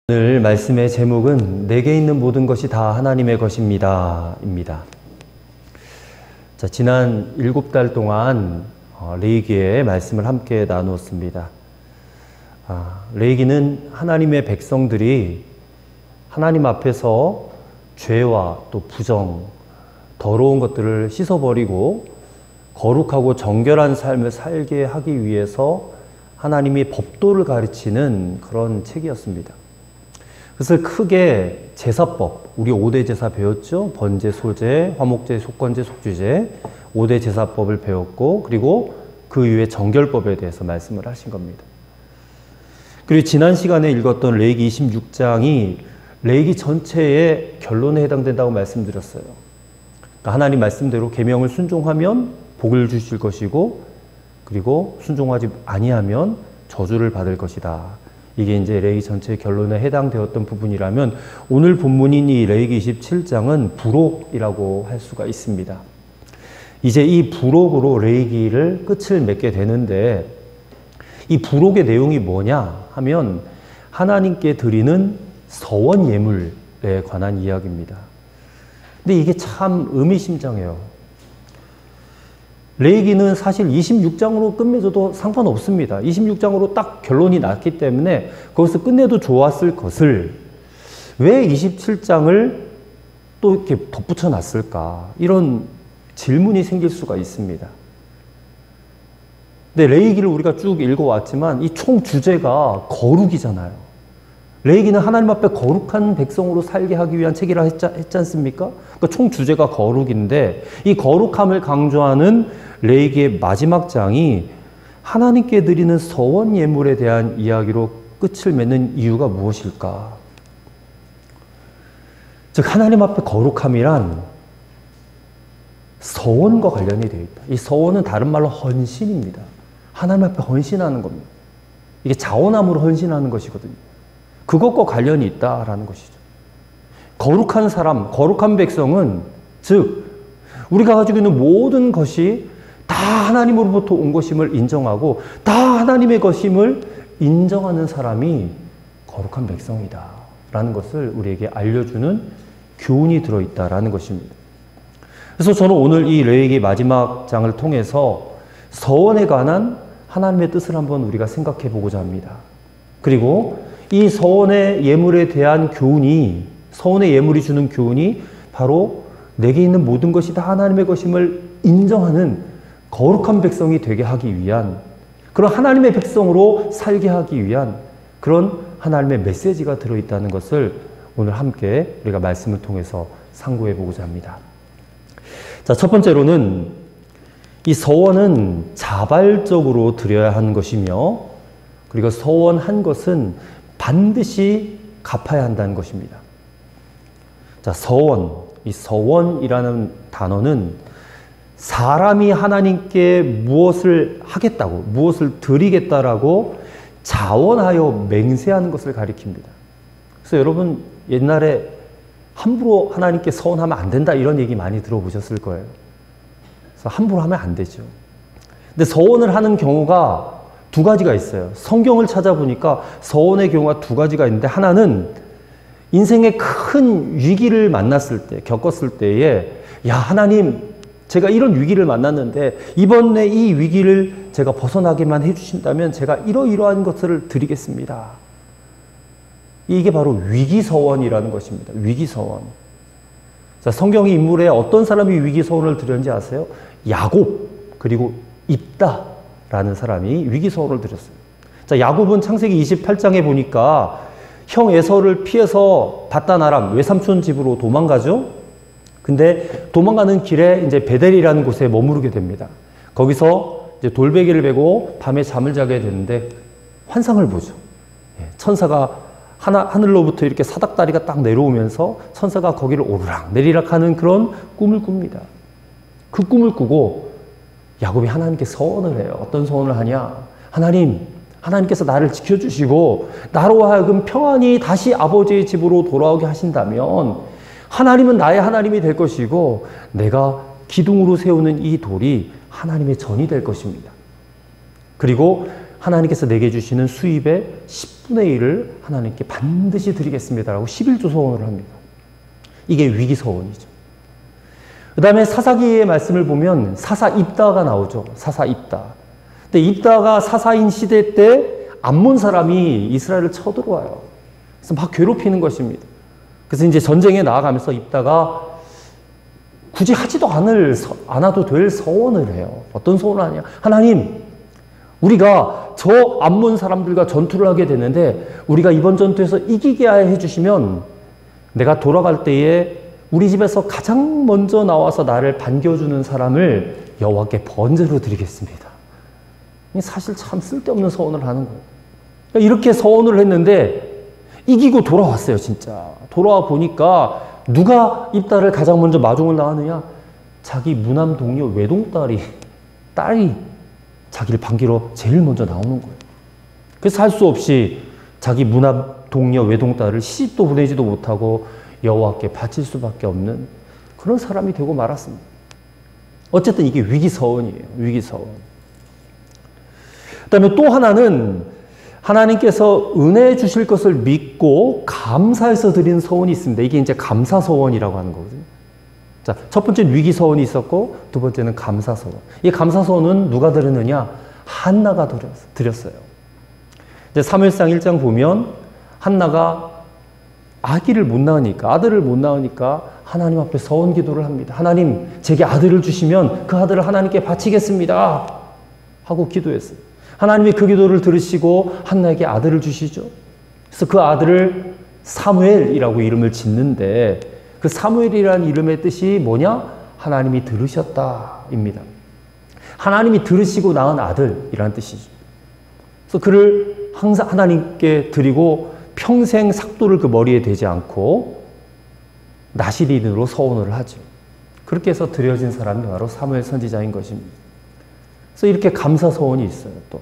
오늘 말씀의 제목은 내게 있는 모든 것이 다 하나님의 것입니다 입니다. 자, 지난 7달 동안 레위기의 말씀을 함께 나누었습니다. 레위기는 하나님의 백성들이 하나님 앞에서 죄와 또 부정, 더러운 것들을 씻어버리고 거룩하고 정결한 삶을 살게 하기 위해서 하나님이 법도를 가르치는 그런 책이었습니다. 그래서 크게 제사법, 우리 5대 제사 배웠죠? 번제, 소제, 화목제, 속건제, 속주제 5대 제사법을 배웠고, 그리고 그 이후에 정결법에 대해서 말씀을 하신 겁니다. 그리고 지난 시간에 읽었던 레위기 26장이 레위기 전체의 결론에 해당된다고 말씀드렸어요. 그러니까 하나님 말씀대로 계명을 순종하면 복을 주실 것이고, 그리고 순종하지 아니하면 저주를 받을 것이다. 이게 이제 레위기 전체의 결론에 해당되었던 부분이라면, 오늘 본문인 이 레위기 27장은 부록이라고 할 수가 있습니다. 이제 이 부록으로 레위기를 끝을 맺게 되는데, 이 부록의 내용이 뭐냐 하면 하나님께 드리는 서원 예물에 관한 이야기입니다. 근데 이게 참 의미심장해요. 레위기는 사실 26장으로 끝맺어도 상관없습니다. 26장으로 딱 결론이 났기 때문에 거기서 끝내도 좋았을 것을 왜 27장을 또 이렇게 덧붙여 놨을까? 이런 질문이 생길 수가 있습니다. 근데 레위기를 우리가 쭉 읽어왔지만 이 총 주제가 거룩이잖아요. 레위기는 하나님 앞에 거룩한 백성으로 살게 하기 위한 책이라 했지 않습니까? 그러니까 총 주제가 거룩인데, 이 거룩함을 강조하는 레위기의 마지막 장이 하나님께 드리는 서원 예물에 대한 이야기로 끝을 맺는 이유가 무엇일까? 즉, 하나님 앞에 거룩함이란 서원과 관련이 되어 있다. 이 서원은 다른 말로 헌신입니다. 하나님 앞에 헌신하는 겁니다. 이게 자원함으로 헌신하는 것이거든요. 그것과 관련이 있다라는 것이죠. 거룩한 사람, 거룩한 백성은, 즉 우리가 가지고 있는 모든 것이 다 하나님으로부터 온 것임을 인정하고 다 하나님의 것임을 인정하는 사람이 거룩한 백성이다 라는 것을 우리에게 알려주는 교훈이 들어있다라는 것입니다. 그래서 저는 오늘 이 레위기 마지막 장을 통해서 서원에 관한 하나님의 뜻을 한번 우리가 생각해 보고자 합니다. 그리고 이 서원의 예물에 대한 교훈이, 서원의 예물이 주는 교훈이 바로 내게 있는 모든 것이 다 하나님의 것임을 인정하는 거룩한 백성이 되게 하기 위한, 그런 하나님의 백성으로 살게 하기 위한 그런 하나님의 메시지가 들어있다는 것을 오늘 함께 우리가 말씀을 통해서 상고해 보고자 합니다. 자, 첫 번째로는 이 서원은 자발적으로 드려야 하는 것이며, 그리고 서원한 것은 반드시 갚아야 한다는 것입니다. 자, 서원. 이 서원이라는 단어는 사람이 하나님께 무엇을 하겠다고, 무엇을 드리겠다라고 자원하여 맹세하는 것을 가리킵니다. 그래서 여러분 옛날에 함부로 하나님께 서원하면 안 된다 이런 얘기 많이 들어보셨을 거예요. 그래서 함부로 하면 안 되죠. 근데 서원을 하는 경우가 두 가지가 있어요. 성경을 찾아보니까 서원의 경우가 두 가지가 있는데, 하나는 인생의 큰 위기를 만났을 때, 겪었을 때에, 야, 하나님, 제가 이런 위기를 만났는데 이번에 이 위기를 제가 벗어나게만 해주신다면 제가 이러이러한 것을 드리겠습니다. 이게 바로 위기서원이라는 것입니다. 위기서원. 자, 성경의 인물에 어떤 사람이 위기서원을 드렸는지 아세요? 야곱, 그리고 입다라는 사람이 위기서원을 드렸어요. 자, 야곱은 창세기 28장에 보니까 형 에서를 피해서 밧단 아람 외삼촌 집으로 도망가죠. 근데 도망가는 길에 이제 베델이라는 곳에 머무르게 됩니다. 거기서 이제 돌베개를 베고 밤에 잠을 자게 되는데 환상을 보죠. 천사가 하늘로부터 이렇게 사닥다리가 딱 내려오면서 천사가 거기를 오르락 내리락 하는 그런 꿈을 꿉니다. 그 꿈을 꾸고 야곱이 하나님께 서원을 해요. 어떤 서원을 하냐? 하나님께서 나를 지켜주시고 나로 하여금 평안히 다시 아버지의 집으로 돌아오게 하신다면 하나님은 나의 하나님이 될 것이고 내가 기둥으로 세우는 이 돌이 하나님의 전이 될 것입니다. 그리고 하나님께서 내게 주시는 수입의 10분의 1을 하나님께 반드시 드리겠습니다라고 11조 서원을 합니다. 이게 위기 서원이죠. 그 다음에 사사기의 말씀을 보면 사사 입다가 나오죠. 사사 입다. 근데 입다가 사사인 시대 때 암몬 사람이 이스라엘을 쳐들어와요. 그래서 막 괴롭히는 것입니다. 그래서 이제 전쟁에 나아가면서 입다가 굳이 하지도 않아도 될 서원을 해요. 어떤 서원을 하냐? 하나님, 우리가 저 암몬 사람들과 전투를 하게 되는데 우리가 이번 전투에서 이기게 해주시면 내가 돌아갈 때에 우리 집에서 가장 먼저 나와서 나를 반겨주는 사람을 여호와께 번제로 드리겠습니다. 사실 참 쓸데없는 서원을 하는 거예요. 이렇게 서원을 했는데 이기고 돌아왔어요, 진짜. 돌아와 보니까 누가 입다를 가장 먼저 마중을 나왔느냐? 자기 무남 동료 외동딸이, 딸이 자기를 반기러 제일 먼저 나오는 거예요. 그래서 할 수 없이 자기 무남 동료 외동딸을 시집도 보내지도 못하고 여호와께 바칠 수밖에 없는 그런 사람이 되고 말았습니다. 어쨌든 이게 위기서원이에요. 위기서원. 그 다음에 또 하나는 하나님께서 은혜 주실 것을 믿고 감사해서 드린 서원이 있습니다. 이게 이제 감사서원이라고 하는 거거든요. 자, 첫 번째는 위기서원이 있었고 두 번째는 감사서원. 이 감사서원은 누가 드렸느냐? 한나가 드렸어요. 이제 사무엘상 1장 보면 한나가 아들을 못 낳으니까 하나님 앞에 서원 기도를 합니다. 하나님, 제게 아들을 주시면 그 아들을 하나님께 바치겠습니다 하고 기도했어요. 하나님이 그 기도를 들으시고 한나에게 아들을 주시죠. 그래서 그 아들을 사무엘이라고 이름을 짓는데 그 사무엘이라는 이름의 뜻이 뭐냐? 하나님이 들으셨다입니다. 하나님이 들으시고 낳은 아들이라는 뜻이죠. 그래서 그를 항상 하나님께 드리고 평생 삭도를 그 머리에 대지 않고 나시린으로 서원을 하죠. 그렇게 해서 드려진 사람이 바로 사무엘 선지자인 것입니다. 그래서 이렇게 감사 서원이 있어요, 또.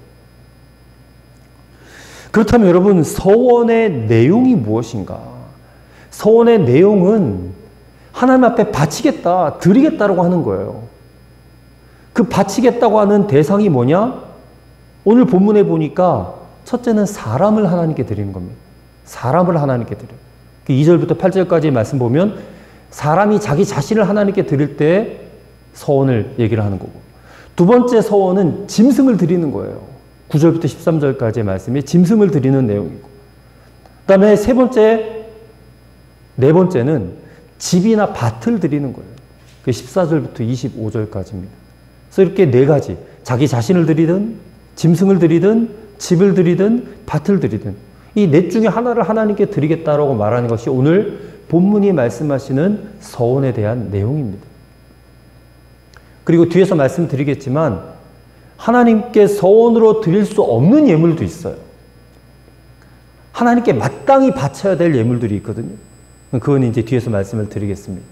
그렇다면 여러분, 서원의 내용이 무엇인가? 서원의 내용은 하나님 앞에 바치겠다, 드리겠다라고 하는 거예요. 그 바치겠다고 하는 대상이 뭐냐? 오늘 본문에 보니까 첫째는 사람을 하나님께 드리는 겁니다. 사람을 하나님께 드려요. 2절부터 8절까지의 말씀 보면 사람이 자기 자신을 하나님께 드릴 때 서원을 얘기를 하는 거고, 두 번째 서원은 짐승을 드리는 거예요. 9절부터 13절까지의 말씀이 짐승을 드리는 내용이고, 그 다음에 네 번째는 집이나 밭을 드리는 거예요. 14절부터 25절까지입니다. 그래서 이렇게 네 가지, 자기 자신을 드리든 짐승을 드리든 집을 드리든 밭을 드리든 이 넷 중에 하나를 하나님께 드리겠다라고 말하는 것이 오늘 본문이 말씀하시는 서원에 대한 내용입니다. 그리고 뒤에서 말씀드리겠지만 하나님께 서원으로 드릴 수 없는 예물도 있어요. 하나님께 마땅히 바쳐야 될 예물들이 있거든요. 그건 이제 뒤에서 말씀을 드리겠습니다.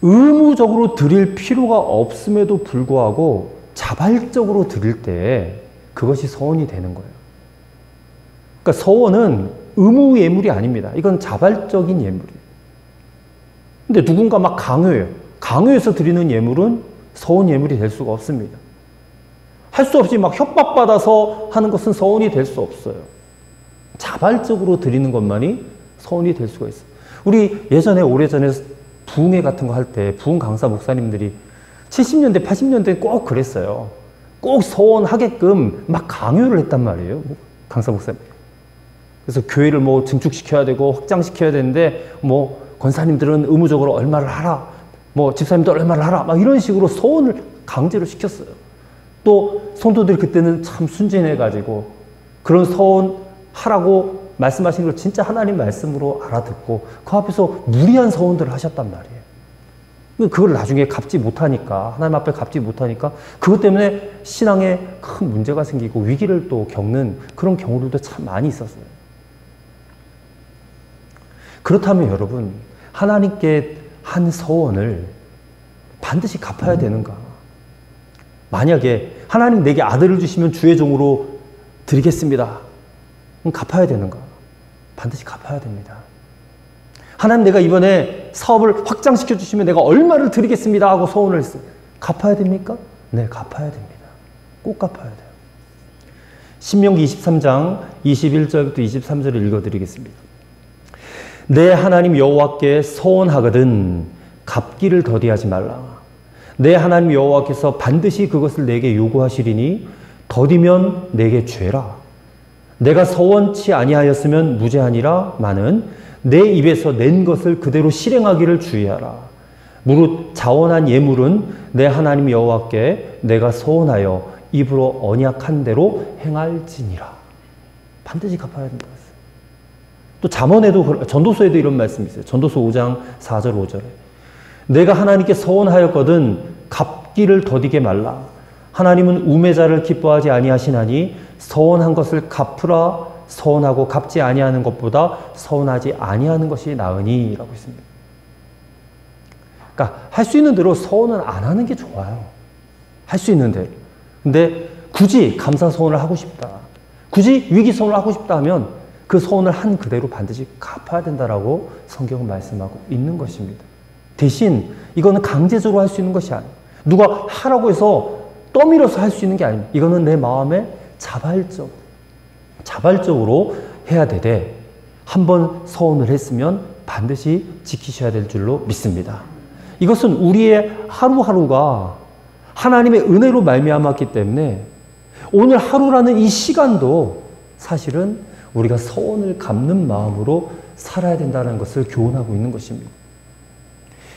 의무적으로 드릴 필요가 없음에도 불구하고 자발적으로 드릴 때 그것이 서원이 되는 거예요. 그러니까 서원은 의무 예물이 아닙니다. 이건 자발적인 예물이에요. 근데 누군가 막 강요해요. 강요해서 드리는 예물은 서원 예물이 될 수가 없습니다. 할 수 없이 막 협박받아서 하는 것은 서원이 될 수 없어요. 자발적으로 드리는 것만이 서원이 될 수가 있어요. 우리 오래전에 부흥회 같은 거 할 때 부흥 강사 목사님들이 70년대, 80년대에 꼭 그랬어요. 꼭 서원하게끔 막 강요를 했단 말이에요. 강사 목사님. 그래서 교회를 뭐 증축시켜야 되고 확장시켜야 되는데 뭐 권사님들은 의무적으로 얼마를 하라. 뭐 집사님들 얼마를 하라. 막 이런 식으로 서원을 강제로 시켰어요. 또 성도들이 그때는 참 순진해가지고 그런 서원 하라고 말씀하신 걸 진짜 하나님 말씀으로 알아듣고 그 앞에서 무리한 서원들을 하셨단 말이에요. 그걸 나중에 갚지 못하니까, 하나님 앞에 갚지 못하니까 그것 때문에 신앙에 큰 문제가 생기고 위기를 또 겪는 그런 경우들도 참 많이 있었어요. 그렇다면 여러분, 하나님께 한 서원을 반드시 갚아야 되는가? 만약에 하나님 내게 아들을 주시면 주의 종으로 드리겠습니다. 그럼 갚아야 되는가? 반드시 갚아야 됩니다. 하나님 내가 이번에 사업을 확장시켜 주시면 내가 얼마를 드리겠습니다 하고 서원을 했어요. 갚아야 됩니까? 네, 갚아야 됩니다. 꼭 갚아야 돼요. 신명기 23장 21절부터 23절을 읽어드리겠습니다. 내 하나님 여호와께 서원하거든 갚기를 더디하지 말라. 내 하나님 여호와께서 반드시 그것을 내게 요구하시리니 더디면 내게 죄라. 내가 서원치 아니하였으면 무죄하니라. 마는 내 입에서 낸 것을 그대로 실행하기를 주의하라. 무릇 자원한 예물은 내 하나님 여호와께 내가 서원하여 입으로 언약한 대로 행할지니라. 반드시 갚아야 된다. 또 잠언에도 전도서에도 이런 말씀이 있어요. 전도서 5장 4절 5절에 내가 하나님께 서원하였거든 갚기를 더디게 말라. 하나님은 우매자를 기뻐하지 아니하시나니 서원한 것을 갚으라. 서원하고 갚지 아니하는 것보다 서원하지 아니하는 것이 나으니 라고 했습니다. 그러니까 할 수 있는 대로 서원은 안 하는 게 좋아요. 할 수 있는 대로. 근데 굳이 감사 서원을 하고 싶다. 굳이 위기 서원을 하고 싶다 하면 그 서원을 한 그대로 반드시 갚아야 된다라고 성경은 말씀하고 있는 것입니다. 대신 이거는 강제적으로 할 수 있는 것이 아니에요. 누가 하라고 해서 떠밀어서 할 수 있는 게 아닙니다. 이거는 내 마음에 자발적으로 해야 되되 한번 서원을 했으면 반드시 지키셔야 될 줄로 믿습니다. 이것은 우리의 하루하루가 하나님의 은혜로 말미암았기 때문에 오늘 하루라는 이 시간도 사실은 우리가 서원을 갚는 마음으로 살아야 된다는 것을 교훈하고 있는 것입니다.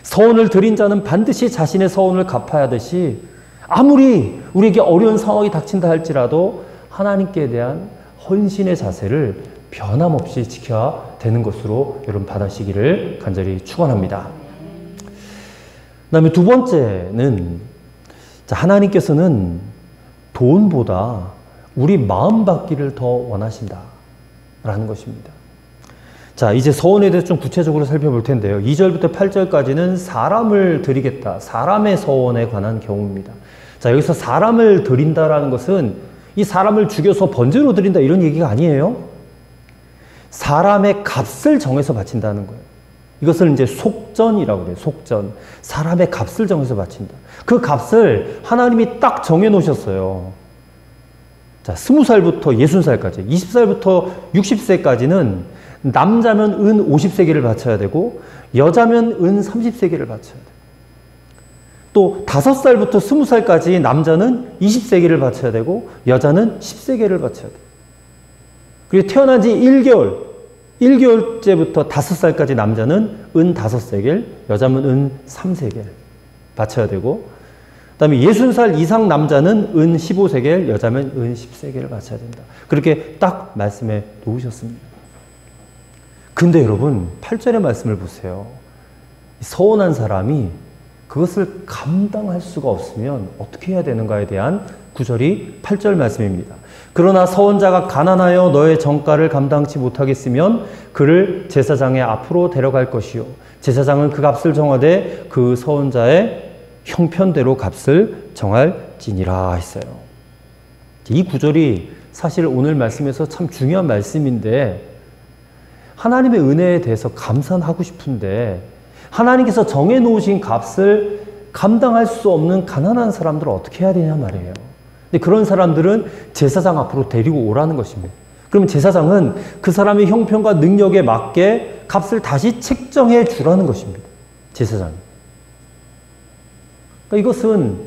서원을 드린 자는 반드시 자신의 서원을 갚아야 하듯이 아무리 우리에게 어려운 상황이 닥친다 할지라도 하나님께 대한 헌신의 자세를 변함없이 지켜야 되는 것으로 여러분 받아시기를 간절히 축원합니다. 그 다음에 두 번째는 하나님께서는 돈보다 우리 마음 받기를 더 원하신다라는 것입니다. 자, 이제 서원에 대해서 좀 구체적으로 살펴볼 텐데요. 2절부터 8절까지는 사람을 드리겠다. 사람의 서원에 관한 경우입니다. 자, 여기서 사람을 드린다라는 것은 이 사람을 죽여서 번제로 드린다 이런 얘기가 아니에요. 사람의 값을 정해서 바친다는 거예요. 이것을 이제 속전이라고 그래요. 속전. 사람의 값을 정해서 바친다. 그 값을 하나님이 딱 정해 놓으셨어요. 자, 20살부터 60살까지, 20살부터 60세까지는 남자면 은 50세겔을 바쳐야 되고 여자면 은 30세겔을 바쳐야 돼요. 또 5살부터 20살까지 남자는 20세겔을 바쳐야 되고 여자는 10세겔을 바쳐야 돼요. 그리고 태어난 지 1개월째부터 5살까지 남자는 은 5세겔, 여자면 은 3세겔 바쳐야 되고 그 다음에 60살 이상 남자는 은 15세겔, 여자면 은 10세겔을 바쳐야 된다. 그렇게 딱 말씀해 놓으셨습니다. 근데 여러분 8절의 말씀을 보세요. 서원한 사람이 그것을 감당할 수가 없으면 어떻게 해야 되는가에 대한 구절이 8절 말씀입니다. 그러나 서원자가 가난하여 너의 정가를 감당치 못하겠으면 그를 제사장의 앞으로 데려갈 것이요 제사장은 그 값을 정하되 그 서원자의 형편대로 값을 정할지니라 했어요. 이 구절이 사실 오늘 말씀에서 참 중요한 말씀인데 하나님의 은혜에 대해서 감사하고 싶은데 하나님께서 정해놓으신 값을 감당할 수 없는 가난한 사람들을 어떻게 해야 되냐 말이에요. 근데 그런 사람들은 제사장 앞으로 데리고 오라는 것입니다. 그러면 제사장은 그 사람의 형편과 능력에 맞게 값을 다시 책정해 주라는 것입니다. 제사장이. 그러니까 이것은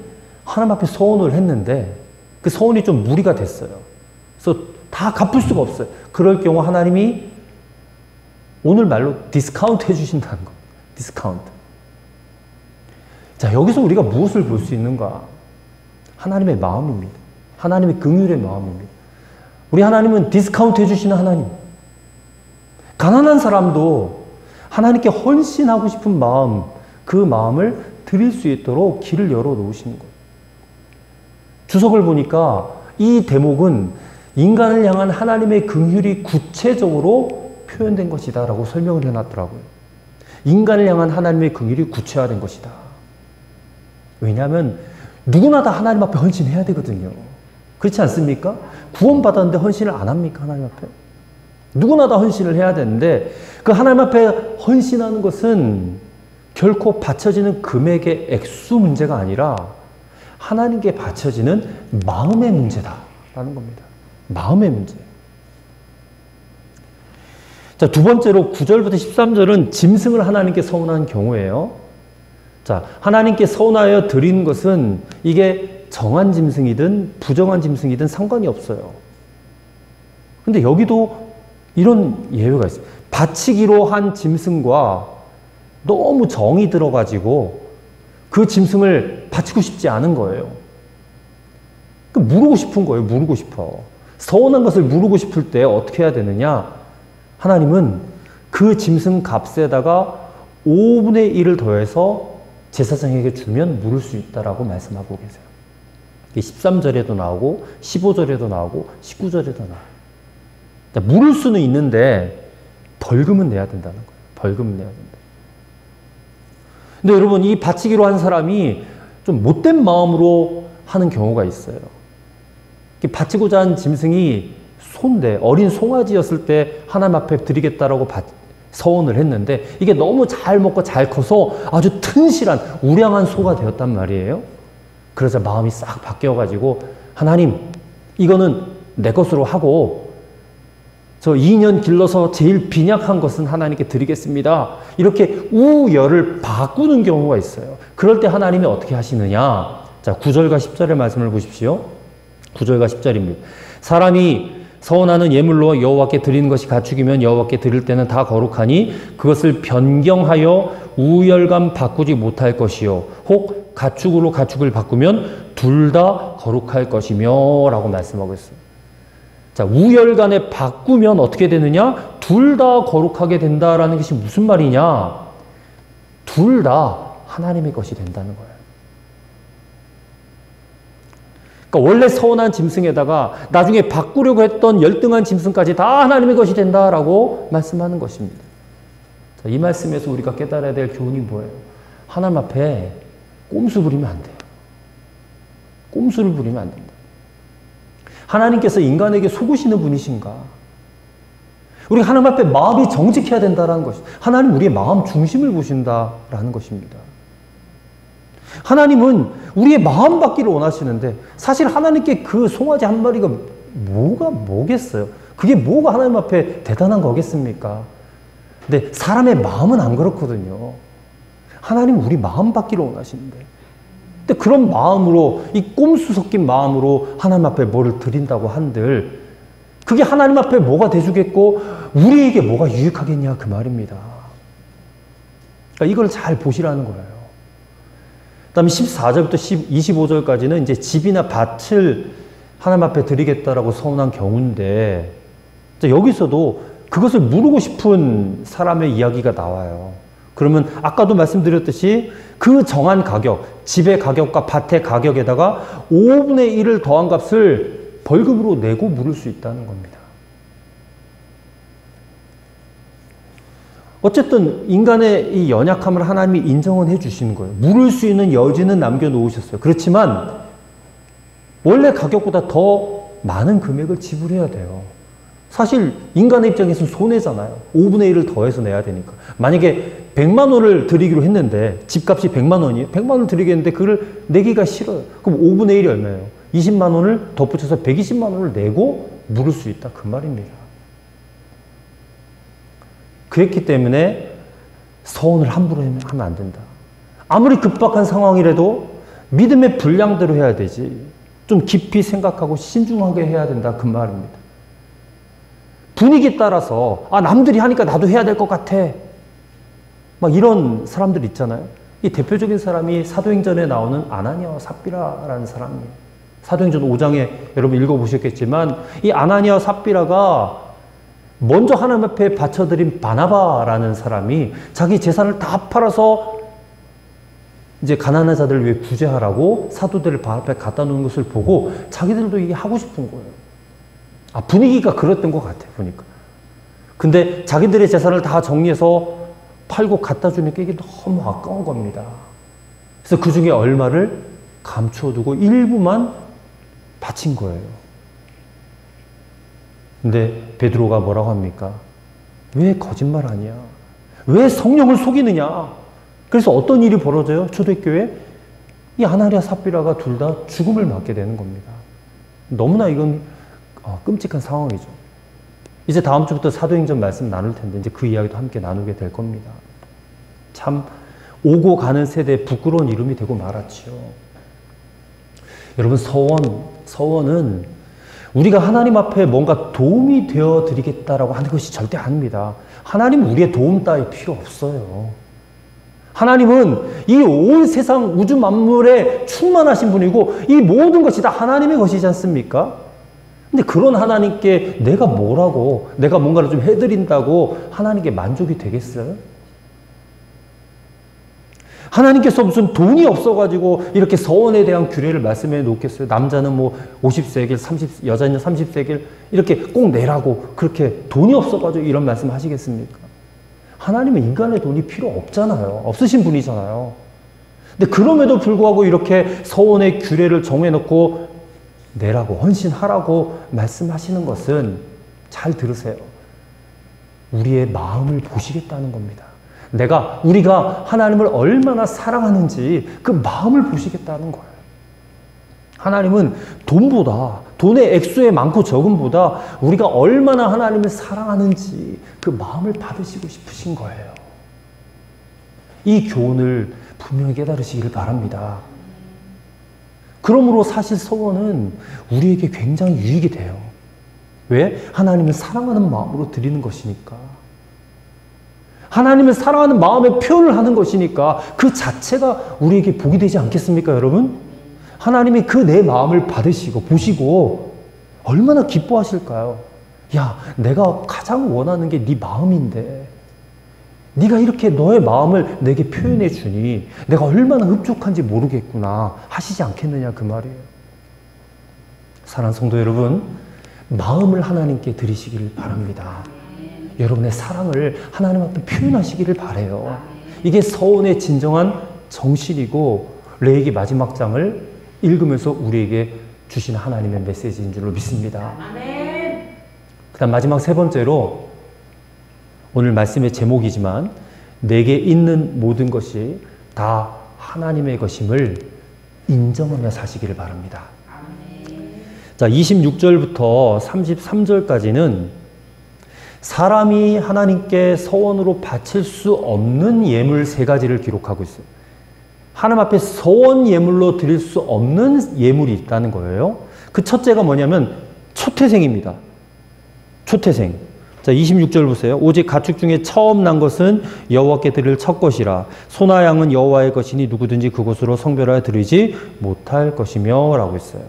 하나님 앞에 서원을 했는데 그 서원이 좀 무리가 됐어요. 그래서 다 갚을 수가 없어요. 그럴 경우 하나님이 오늘 말로 디스카운트 해주신다는 거. 디스카운트. 자, 여기서 우리가 무엇을 볼 수 있는가? 하나님의 마음입니다. 하나님의 긍휼의 마음입니다. 우리 하나님은 디스카운트 해주시는 하나님. 가난한 사람도 하나님께 헌신하고 싶은 마음, 그 마음을 드릴 수 있도록 길을 열어 놓으시는 거예요. 주석을 보니까 이 대목은 인간을 향한 하나님의 긍휼이 구체적으로 표현된 것이다 라고 설명을 해놨더라고요. 인간을 향한 하나님의 긍휼이 구체화된 것이다. 왜냐하면 누구나 다 하나님 앞에 헌신해야 되거든요. 그렇지 않습니까? 구원받았는데 헌신을 안 합니까? 하나님 앞에? 누구나 다 헌신을 해야 되는데 그 하나님 앞에 헌신하는 것은 결코 바쳐지는 금액의 액수 문제가 아니라 하나님께 바쳐지는 마음의 문제다라는 겁니다. 마음의 문제. 자, 두 번째로 9절부터 13절은 짐승을 하나님께 서운한 경우예요. 자, 하나님께 서운하여 드리는 것은 이게 정한 짐승이든 부정한 짐승이든 상관이 없어요. 근데 여기도 이런 예외가 있어요. 바치기로 한 짐승과 너무 정이 들어가지고 그 짐승을 바치고 싶지 않은 거예요. 물고 싶은 거예요. 물고 싶어. 서운한 것을 물고 싶을 때 어떻게 해야 되느냐? 하나님은 그 짐승 값에다가 5분의 1을 더해서 제사장에게 주면 물을 수 있다라고 말씀하고 계세요. 이게 13절에도 나오고 15절에도 나오고 19절에도 나와요. 물을 수는 있는데 벌금은 내야 된다는 거예요. 벌금은 내야 된다. 근데 여러분, 이 바치기로 한 사람이 좀 못된 마음으로 하는 경우가 있어요. 바치고자 한 짐승이 소인데, 어린 송아지였을 때 하나님 앞에 드리겠다라고 서원을 했는데 이게 너무 잘 먹고 잘 커서 아주 튼실한 우량한 소가 되었단 말이에요. 그래서 마음이 싹 바뀌어가지고 하나님, 이거는 내 것으로 하고 저 2년 길러서 제일 빈약한 것은 하나님께 드리겠습니다. 이렇게 우열을 바꾸는 경우가 있어요. 그럴 때 하나님이 어떻게 하시느냐? 자, 9절과 10절의 말씀을 보십시오. 9절과 10절입니다. 사람이 서원하는 예물로 여호와께 드리는 것이 가축이면 여호와께 드릴 때는 다 거룩하니 그것을 변경하여 우열감 바꾸지 못할 것이요 혹 가축으로 가축을 바꾸면 둘 다 거룩할 것이며 라고 말씀하고 있어요. 자, 우열간에 바꾸면 어떻게 되느냐? 둘 다 거룩하게 된다라는 것이 무슨 말이냐? 둘 다 하나님의 것이 된다는 거예요. 그러니까 원래 서운한 짐승에다가 나중에 바꾸려고 했던 열등한 짐승까지 다 하나님의 것이 된다라고 말씀하는 것입니다. 자, 이 말씀에서 우리가 깨달아야 될 교훈이 뭐예요? 하나님 앞에 꼼수 부리면 안 돼요. 꼼수를 부리면 안 된다. 하나님께서 인간에게 속으시는 분이신가? 우리가 하나님 앞에 마음이 정직해야 된다는 것이, 하나님 우리의 마음 중심을 보신다라는 것입니다. 하나님은 우리의 마음 받기를 원하시는데 사실 하나님께 그 송아지 한 마리가 뭐겠어요? 그게 뭐가 하나님 앞에 대단한 거겠습니까? 근데 사람의 마음은 안 그렇거든요. 하나님은 우리 마음 받기를 원하시는데, 근데 그런 마음으로, 이 꼼수 섞인 마음으로 하나님 앞에 뭐를 드린다고 한들 그게 하나님 앞에 뭐가 돼주겠고 우리에게 뭐가 유익하겠냐 그 말입니다. 그러니까 이걸 잘 보시라는 거예요. 그 다음에 14절부터 25절까지는 이제 집이나 밭을 하나님 앞에 드리겠다라고 서운한 경우인데, 여기서도 그것을 물고 싶은 사람의 이야기가 나와요. 그러면 아까도 말씀드렸듯이 그 정한 가격, 집의 가격과 밭의 가격에다가 5분의 1을 더한 값을 벌금으로 내고 물을 수 있다는 겁니다. 어쨌든 인간의 이 연약함을 하나님이 인정은 해주시는 거예요. 물을 수 있는 여지는 남겨놓으셨어요. 그렇지만 원래 가격보다 더 많은 금액을 지불해야 돼요. 사실 인간의 입장에서는 손해잖아요. 5분의 1을 더해서 내야 되니까. 만약에 100만 원을 드리기로 했는데 집값이 100만 원이에요. 100만 원을 드리겠는데 그걸 내기가 싫어요. 그럼 5분의 1이 얼마예요? 20만 원을 덧붙여서 120만 원을 내고 물을 수 있다. 그 말입니다. 그랬기 때문에 서원을 함부로 하면 안 된다. 아무리 급박한 상황이라도 믿음의 분량대로 해야 되지. 좀 깊이 생각하고 신중하게 해야 된다. 그 말입니다. 분위기에 따라서 남들이 하니까 나도 해야 될 것 같아. 막 이런 사람들 있잖아요. 이 대표적인 사람이 사도행전에 나오는 아나니아와 삽비라라는 사람이에요. 사도행전 5장에 여러분 읽어보셨겠지만 이 아나니아와 삽비라가 먼저 하나님 앞에 바쳐드린 바나바라는 사람이 자기 재산을 다 팔아서 이제 가난한 자들을 위해 구제하라고 사도들을 발 앞에 갖다 놓은 것을 보고 자기들도 이게 하고 싶은 거예요. 분위기가 그랬던 것 같아요, 보니까. 근데 자기들의 재산을 다 정리해서 팔고 갖다 주니까 이게 너무 아까운 겁니다. 그래서 그 중에 얼마를 감추어두고 일부만 바친 거예요. 근데 베드로가 뭐라고 합니까? 왜 거짓말하냐? 왜 성령을 속이느냐? 그래서 어떤 일이 벌어져요? 초대교회? 이 아나니아 삽비라가 둘 다 죽음을 맞게 되는 겁니다. 너무나 이건 끔찍한 상황이죠. 이제 다음 주부터 사도행전 말씀 나눌 텐데 이제 그 이야기도 함께 나누게 될 겁니다. 참 오고 가는 세대에 부끄러운 이름이 되고 말았죠. 여러분, 서원은 우리가 하나님 앞에 뭔가 도움이 되어 드리겠다라고 하는 것이 절대 아닙니다. 하나님은 우리의 도움 따위 필요 없어요. 하나님은 이 온 세상 우주 만물에 충만하신 분이고 이 모든 것이 다 하나님의 것이지 않습니까? 근데 그런 하나님께 내가 뭐라고, 내가 뭔가를 좀 해드린다고 하나님께 만족이 되겠어요? 하나님께서 무슨 돈이 없어가지고 이렇게 서원에 대한 규례를 말씀해 놓겠어요? 남자는 뭐 50세겔, 여자는 30세겔 이렇게 꼭 내라고 그렇게 돈이 없어가지고 이런 말씀 하시겠습니까? 하나님은 인간의 돈이 필요 없잖아요. 없으신 분이잖아요. 근데 그럼에도 불구하고 이렇게 서원의 규례를 정해놓고 내라고, 헌신하라고 말씀하시는 것은 잘 들으세요. 우리의 마음을 보시겠다는 겁니다. 우리가 하나님을 얼마나 사랑하는지 그 마음을 보시겠다는 거예요. 하나님은 돈의 액수의 많고 적음보다 우리가 얼마나 하나님을 사랑하는지 그 마음을 받으시고 싶으신 거예요. 이 교훈을 분명히 깨달으시기를 바랍니다. 그러므로 사실 서원은 우리에게 굉장히 유익이 돼요. 왜? 하나님을 사랑하는 마음으로 드리는 것이니까. 하나님을 사랑하는 마음의 표현을 하는 것이니까 그 자체가 우리에게 복이 되지 않겠습니까, 여러분? 하나님이 그 내 마음을 받으시고 보시고 얼마나 기뻐하실까요? 야, 내가 가장 원하는 게 네 마음인데 네가 이렇게 너의 마음을 내게 표현해 주니 내가 얼마나 흡족한지 모르겠구나 하시지 않겠느냐 그 말이에요. 사랑하는 성도 여러분, 마음을 하나님께 드리시길 바랍니다. 여러분의 사랑을 하나님 앞에 표현하시기를 바라요. 이게 서원의 진정한 정신이고 레위기 마지막 장을 읽으면서 우리에게 주신 하나님의 메시지인 줄로 믿습니다. 그 다음 마지막 세 번째로 오늘 말씀의 제목이지만 내게 있는 모든 것이 다 하나님의 것임을 인정하며 사시기를 바랍니다. 자, 26절부터 33절까지는 사람이 하나님께 서원으로 바칠 수 없는 예물 세 가지를 기록하고 있어요. 하나님 앞에 서원 예물로 드릴 수 없는 예물이 있다는 거예요. 그 첫째가 뭐냐면 초태생입니다. 초태생. 자, 26절 보세요. 오직 가축 중에 처음 난 것은 여호와께 드릴 첫 것이라. 소나 양은 여호와의 것이니 누구든지 그것으로 성별하여 드리지 못할 것이며 라고 있어요.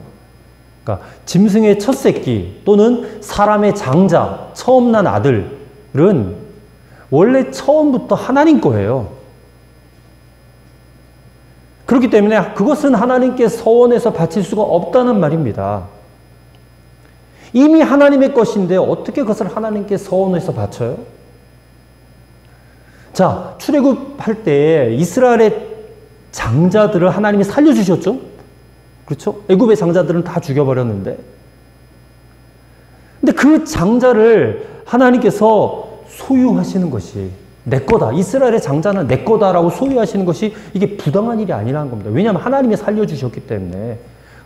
그러니까 짐승의 첫 새끼 또는 사람의 장자, 처음 난 아들은 원래 처음부터 하나님 거예요. 그렇기 때문에 그것은 하나님께 서원해서 바칠 수가 없다는 말입니다. 이미 하나님의 것인데 어떻게 그것을 하나님께 서원해서 바쳐요? 자, 출애굽할 때 이스라엘의 장자들을 하나님이 살려주셨죠? 그렇죠? 애굽의 장자들은 다 죽여버렸는데. 근데 그 장자를 하나님께서 소유하시는 것이 내 거다. 이스라엘의 장자는 내 거다라고 소유하시는 것이 이게 부당한 일이 아니라는 겁니다. 왜냐하면 하나님이 살려주셨기 때문에.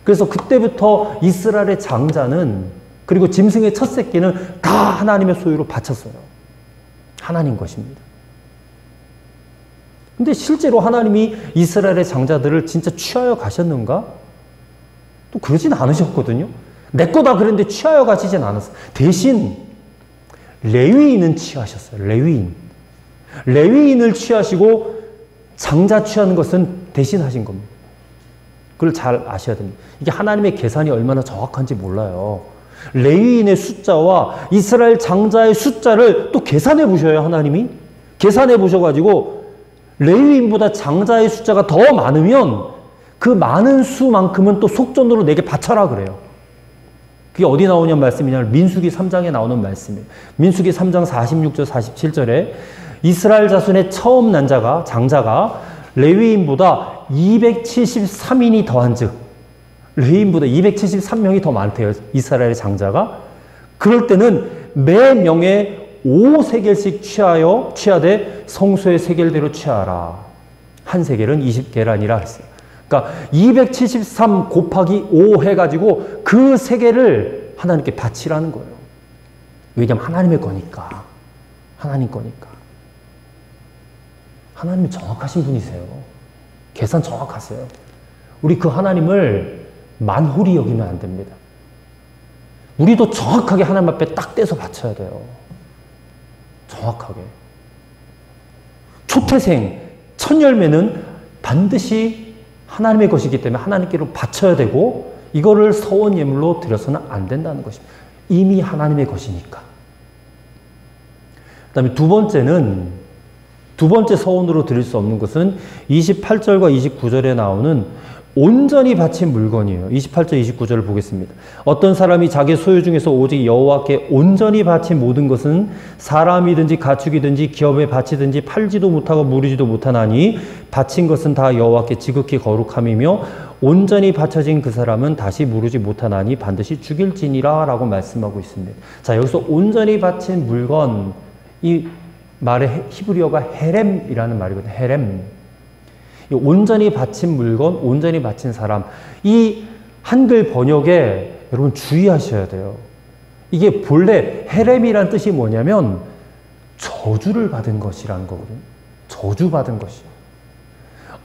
그래서 그때부터 이스라엘의 장자는 그리고 짐승의 첫 새끼는 다 하나님의 소유로 바쳤어요. 하나님 것입니다. 근데 실제로 하나님이 이스라엘의 장자들을 진짜 취하여 가셨는가? 또 그러진 않으셨거든요. 내 거다 그랬는데 취하여 가시진 않았어요. 대신 레위인은 취하셨어요. 레위인을 취하시고 장자 취하는 것은 대신하신 겁니다. 그걸 잘 아셔야 됩니다. 이게 하나님의 계산이 얼마나 정확한지 몰라요. 레위인의 숫자와 이스라엘 장자의 숫자를 또 계산해 보셔요. 하나님이 계산해 보셔가지고 레위인보다 장자의 숫자가 더 많으면 그 많은 수만큼은 또 속전으로 내게 바쳐라 그래요. 그게 어디 나오냐는 말씀이냐면 민수기 3장에 나오는 말씀이에요. 민수기 3장 46절 47절에 이스라엘 자손의 처음 난 자가 장자가 레위인보다 273인이 더한 즉 레위인보다 273명이 더 많대요. 이스라엘의 장자가. 그럴 때는 매 명에 5세겔씩 취하되 성소의 세겔대로 취하라. 한 세겔은 20계란이라 했어요. 그러니까 그러니까 273 곱하기 5 해가지고 그 세 개를 하나님께 바치라는 거예요. 왜냐하면 하나님의 거니까. 하나님 거니까. 하나님이 정확하신 분이세요. 계산 정확하세요. 우리 그 하나님을 만홀히 여기면 안 됩니다. 우리도 정확하게 하나님 앞에 딱 떼서 바쳐야 돼요. 정확하게. 초태생, 첫 열매는 반드시 하나님의 것이기 때문에 하나님께로 바쳐야 되고 이거를 서원 예물로 드려서는 안 된다는 것입니다. 이미 하나님의 것이니까. 그 다음에 두 번째 서원으로 드릴 수 없는 것은 28절과 29절에 나오는 온전히 바친 물건이에요. 28절, 29절을 보겠습니다. 어떤 사람이 자기 소유 중에서 오직 여호와께 온전히 바친 모든 것은 사람이든지 가축이든지 기업에 바치든지 팔지도 못하고 무르지도 못하나니 바친 것은 다 여호와께 지극히 거룩함이며 온전히 바쳐진 그 사람은 다시 무르지 못하나니 반드시 죽일지니라 라고 말씀하고 있습니다. 자, 여기서 온전히 바친 물건, 이 말의 히브리어가 헤렘이라는 말이거든요. 헤렘. 온전히 바친 물건, 온전히 바친 사람. 이 한글 번역에 여러분 주의하셔야 돼요. 이게 본래 헤렘이란 뜻이 뭐냐면 저주를 받은 것이라는 거거든요. 저주받은 것이요.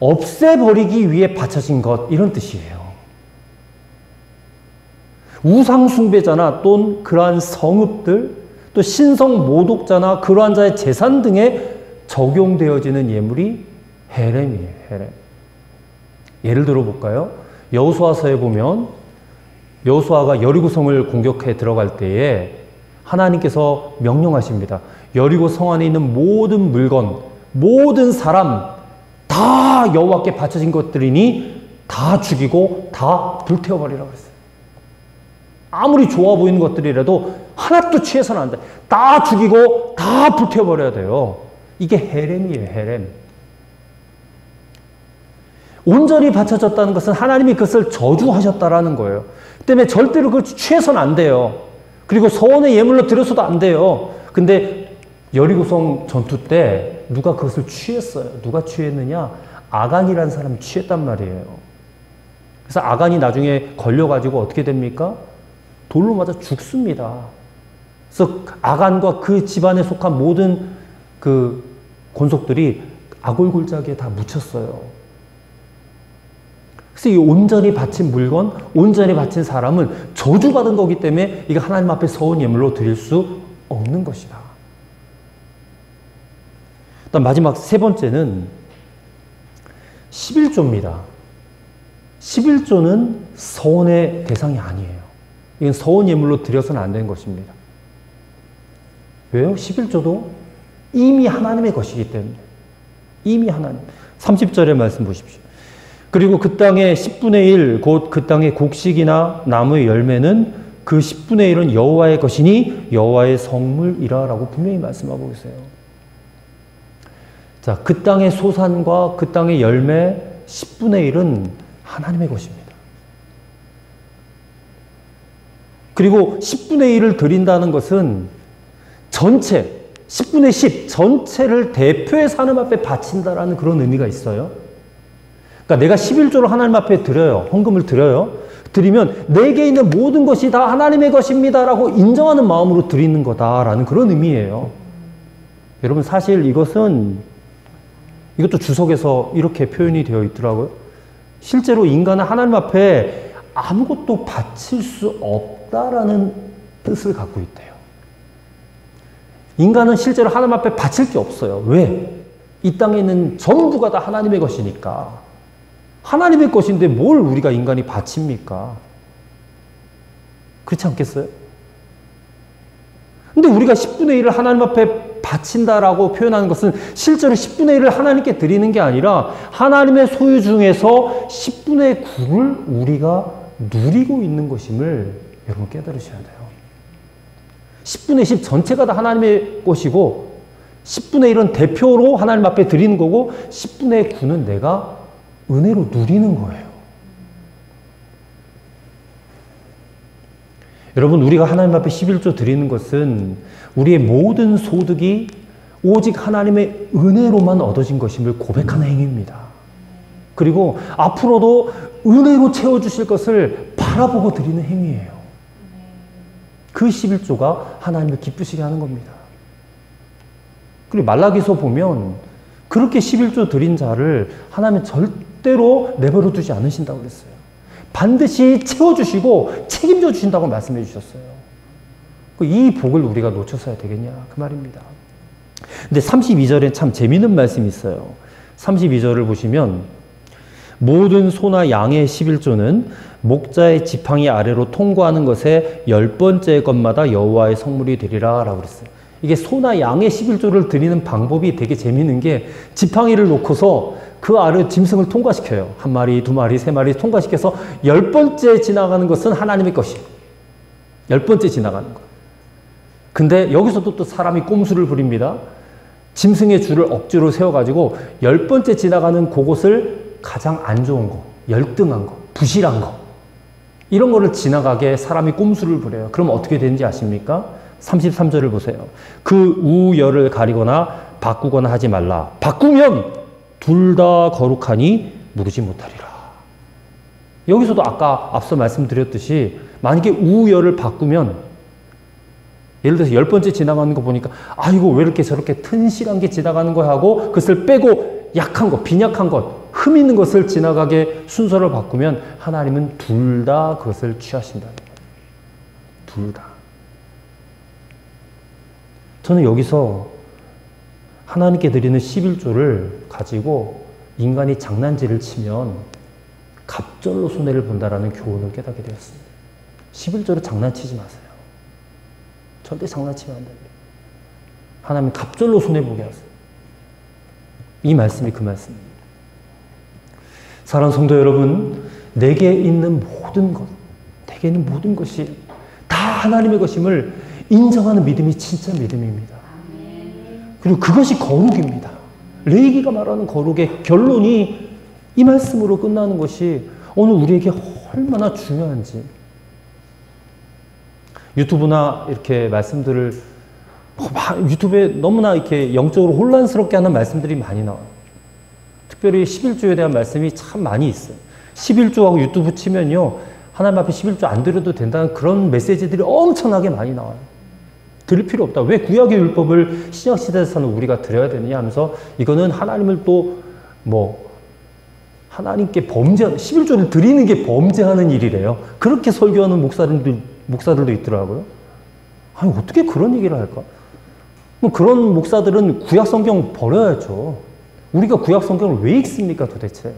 없애버리기 위해 바쳐진 것, 이런 뜻이에요. 우상숭배자나 또는 그러한 성읍들, 또 신성 모독자나 그러한 자의 재산 등에 적용되어지는 예물이 헤렘이에요. 헤렘. 예를 들어 볼까요? 여호수아서에 보면 여호수아가 여리고성을 공격해 들어갈 때에 하나님께서 명령하십니다. 여리고 성 안에 있는 모든 물건, 모든 사람 다 여호와께 바쳐진 것들이니 다 죽이고 다 불태워버리라고 했어요. 아무리 좋아 보이는 것들이라도 하나도 취해서는 안 돼. 다 죽이고 다 불태워버려야 돼요. 이게 헤렘이에요. 헤렘. 온전히 바쳐졌다는 것은 하나님이 그것을 저주하셨다라는 거예요. 그 때문에 절대로 그걸 취해서는 안 돼요. 그리고 서원의 예물로 드려서도 안 돼요. 근데 여리고성 전투 때 누가 그것을 취했어요. 누가 취했느냐? 아간이라는 사람이 취했단 말이에요. 그래서 아간이 나중에 걸려가지고 어떻게 됩니까? 돌로 맞아 죽습니다. 그래서 아간과 그 집안에 속한 모든 그 권속들이 아골골짜기에 다 묻혔어요. 그래서 이 온전히 바친 물건, 온전히 바친 사람은 저주받은 거기 때문에 이거 하나님 앞에 서원 예물로 드릴 수 없는 것이다. 일단 마지막 세 번째는 11조입니다. 11조는 서원의 대상이 아니에요. 이건 서원 예물로 드려서는 안 되는 것입니다. 왜요? 11조도 이미 하나님의 것이기 때문에. 이미 하나님. 30절의 말씀 보십시오. 그리고 그 땅의 10분의 1, 곧 그 땅의 곡식이나 나무의 열매는 그 10분의 1은 여호와의 것이니 여호와의 성물이라 라고 분명히 말씀하고 계세요. 자, 그 땅의 소산과 그 땅의 열매 10분의 1은 하나님의 것입니다. 그리고 10분의 1을 드린다는 것은 전체, 10분의 10 전체를 대표해서 하나님 앞에 바친다라는 그런 의미가 있어요. 그러니까 내가 11조를 하나님 앞에 드려요. 헌금을 드려요. 드리면 내게 있는 모든 것이 다 하나님의 것입니다라고 인정하는 마음으로 드리는 거다라는 그런 의미예요. 여러분 사실 이것도 주석에서 이렇게 표현이 되어 있더라고요. 실제로 인간은 하나님 앞에 아무것도 바칠 수 없다라는 뜻을 갖고 있대요. 인간은 실제로 하나님 앞에 바칠 게 없어요. 왜? 이 땅에 있는 전부가 다 하나님의 것이니까. 하나님의 것인데 뭘 우리가 인간이 바칩니까? 그렇지 않겠어요? 근데 우리가 10분의 1을 하나님 앞에 바친다라고 표현하는 것은 실제로 10분의 1을 하나님께 드리는 게 아니라 하나님의 소유 중에서 10분의 9를 우리가 누리고 있는 것임을 여러분 깨달으셔야 돼요. 10분의 10 전체가 다 하나님의 것이고 10분의 1은 대표로 하나님 앞에 드리는 거고 10분의 9는 내가 은혜로 누리는 거예요. 여러분 우리가 하나님 앞에 11조 드리는 것은 우리의 모든 소득이 오직 하나님의 은혜로만 얻어진 것임을 고백하는 행위입니다. 그리고 앞으로도 은혜로 채워주실 것을 바라보고 드리는 행위예요. 그 11조가 하나님을 기쁘시게 하는 겁니다. 그리고 말라기서 보면 그렇게 11조 드린 자를 하나님은 절대로 내버려 두지 않으신다고 그랬어요. 반드시 채워주시고 책임져 주신다고 말씀해 주셨어요. 이 복을 우리가 놓쳤어야 되겠냐 그 말입니다. 근데 32절에 참 재미있는 말씀이 있어요. 32절을 보시면 모든 소나 양의 11조는 목자의 지팡이 아래로 통과하는 것에 10번째 것마다 여호와의 성물이 되리라 라고 그랬어요. 이게 소나 양의 11조를 드리는 방법이 되게 재미있는 게 지팡이를 놓고서 그 아래 짐승을 통과시켜요. 한 마리, 두 마리, 세 마리 통과시켜서 10번째 지나가는 것은 하나님의 것이에요. 10번째 지나가는 것. 근데 여기서도 또 사람이 꼼수를 부립니다. 짐승의 줄을 억지로 세워가지고 10번째 지나가는 그곳을 가장 안 좋은 거, 열등한 거, 부실한 거 이런 거를 지나가게 사람이 꼼수를 부려요. 그럼 어떻게 되는지 아십니까? 33절을 보세요. 그 우열을 가리거나 바꾸거나 하지 말라. 바꾸면 둘 다 거룩하니 무르지 못하리라. 여기서도 아까 앞서 말씀드렸듯이 만약에 우열을 바꾸면 예를 들어서 10번째 지나가는 거 보니까 아이고 왜 이렇게 저렇게 튼실한 게 지나가는 거야 하고 그것을 빼고 약한 것, 빈약한 것, 흠 있는 것을 지나가게 순서를 바꾸면 하나님은 둘 다 그것을 취하신다는 거예요. 둘 다. 저는 여기서 하나님께 드리는 11조를 가지고 인간이 장난질을 치면 갑절로 손해를 본다라는 교훈을 깨닫게 되었습니다. 11조를 장난치지 마세요. 절대 장난치면 안 됩니다. 하나님 갑절로 손해보게 하세요. 이 말씀이 그 말씀입니다. 사랑하는 성도 여러분, 내게 있는 모든 것, 내게 있는 모든 것이 다 하나님의 것임을 인정하는 믿음이 진짜 믿음입니다. 그리고 그것이 거룩입니다. 레위기가 말하는 거룩의 결론이 이 말씀으로 끝나는 것이 오늘 우리에게 얼마나 중요한지. 유튜브나 이렇게 말씀들을 유튜브에 너무나 이렇게 영적으로 혼란스럽게 하는 말씀들이 많이 나와요. 특별히 11조에 대한 말씀이 참 많이 있어요. 11조하고 유튜브 치면요, 하나님 앞에 11조 안 드려도 된다는 그런 메시지들이 엄청나게 많이 나와요. 드릴 필요 없다. 왜 구약의 율법을 신약시대에서는 우리가 드려야 되느냐 하면서 이거는 하나님을 또 하나님께 범죄하는, 11조를 드리는 게 범죄하는 일이래요. 그렇게 설교하는 목사들도 있더라고요. 아니, 어떻게 그런 얘기를 할까? 그런 목사들은 구약 성경 버려야죠. 우리가 구약 성경을 왜 읽습니까, 도대체?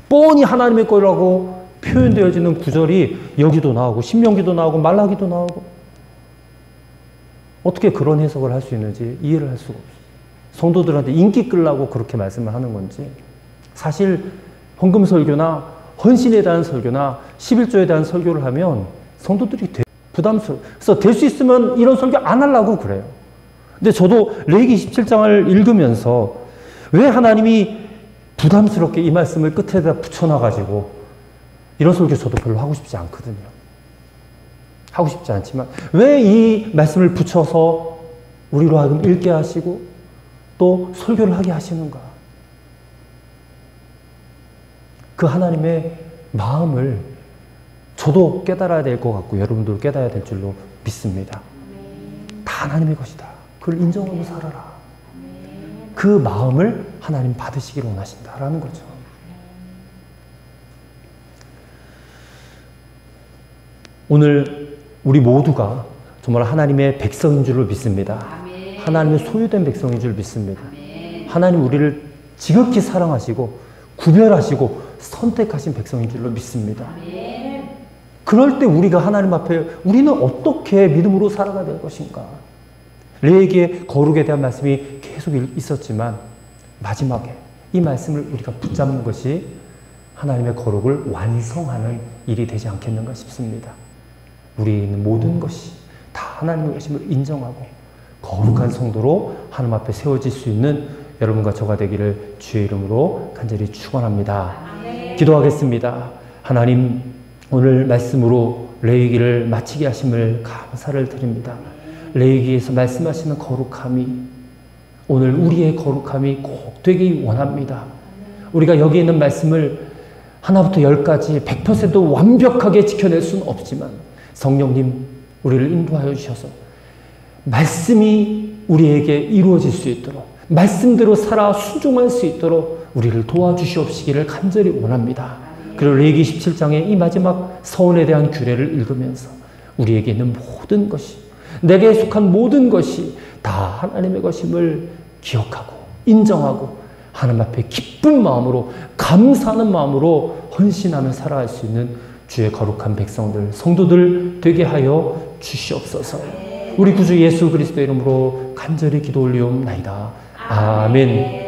뻔히 하나님의 거라고 표현되어지는 구절이 여기도 나오고, 신명기도 나오고, 말라기도 나오고. 어떻게 그런 해석을 할 수 있는지 이해를 할 수가 없어요. 성도들한테 인기 끌라고 그렇게 말씀을 하는 건지. 사실 헌금 설교나 헌신에 대한 설교나 11조에 대한 설교를 하면 성도들이 부담스러워. 그래서 될 수 있으면 이런 설교 안 하려고 그래요. 근데 저도 레위기 17장을 읽으면서 왜 하나님이 부담스럽게 이 말씀을 끝에다 붙여놔가지고 이런 설교 저도 별로 하고 싶지 않거든요. 하고 싶지 않지만 왜 이 말씀을 붙여서 우리로 하여금 읽게 하시고 또 설교를 하게 하시는가? 그 하나님의 마음을 저도 깨달아야 될 것 같고 여러분도 깨달아야 될 줄로 믿습니다. 다 하나님의 것이다. 그걸 인정하고 살아라. 그 마음을 하나님 받으시기를 원하신다라는 거죠. 오늘 우리 모두가 정말 하나님의 백성인 줄로 믿습니다. 하나님의 소유된 백성인 줄 믿습니다. 하나님 우리를 지극히 사랑하시고 구별하시고 선택하신 백성인 줄로 믿습니다. 그럴 때 우리가 하나님 앞에 우리는 어떻게 믿음으로 살아가야 될 것인가? 레위기의 거룩에 대한 말씀이 계속 있었지만 마지막에 이 말씀을 우리가 붙잡는 것이 하나님의 거룩을 완성하는 일이 되지 않겠는가 싶습니다. 우리에 있는 모든 것이 다 하나님의 것임을 인정하고 거룩한 성도로 하나님 앞에 세워질 수 있는 여러분과 저가 되기를 주의 이름으로 간절히 축원합니다. 기도하겠습니다. 하나님, 오늘 말씀으로 레위기를 마치게 하심을 감사를 드립니다. 레위기에서 말씀하시는 거룩함이 오늘 우리의 거룩함이 꼭 되기 원합니다. 우리가 여기 있는 말씀을 하나부터 열까지 100% 완벽하게 지켜낼 수는 없지만 성령님 우리를 인도하여 주셔서 말씀이 우리에게 이루어질 수 있도록 말씀대로 살아 순종할 수 있도록 우리를 도와주시옵시기를 간절히 원합니다. 그리고 레위기 17장의 이 마지막 서원에 대한 규례를 읽으면서 우리에게 있는 모든 것이 내게 속한 모든 것이 다 하나님의 것임을 기억하고 인정하고 하나님 앞에 기쁜 마음으로 감사하는 마음으로 헌신하며 살아갈 수 있는 주의 거룩한 백성들 성도들 되게 하여 주시옵소서. 우리 구주 예수 그리스도의 이름으로 간절히 기도 올리옵나이다. 아멘.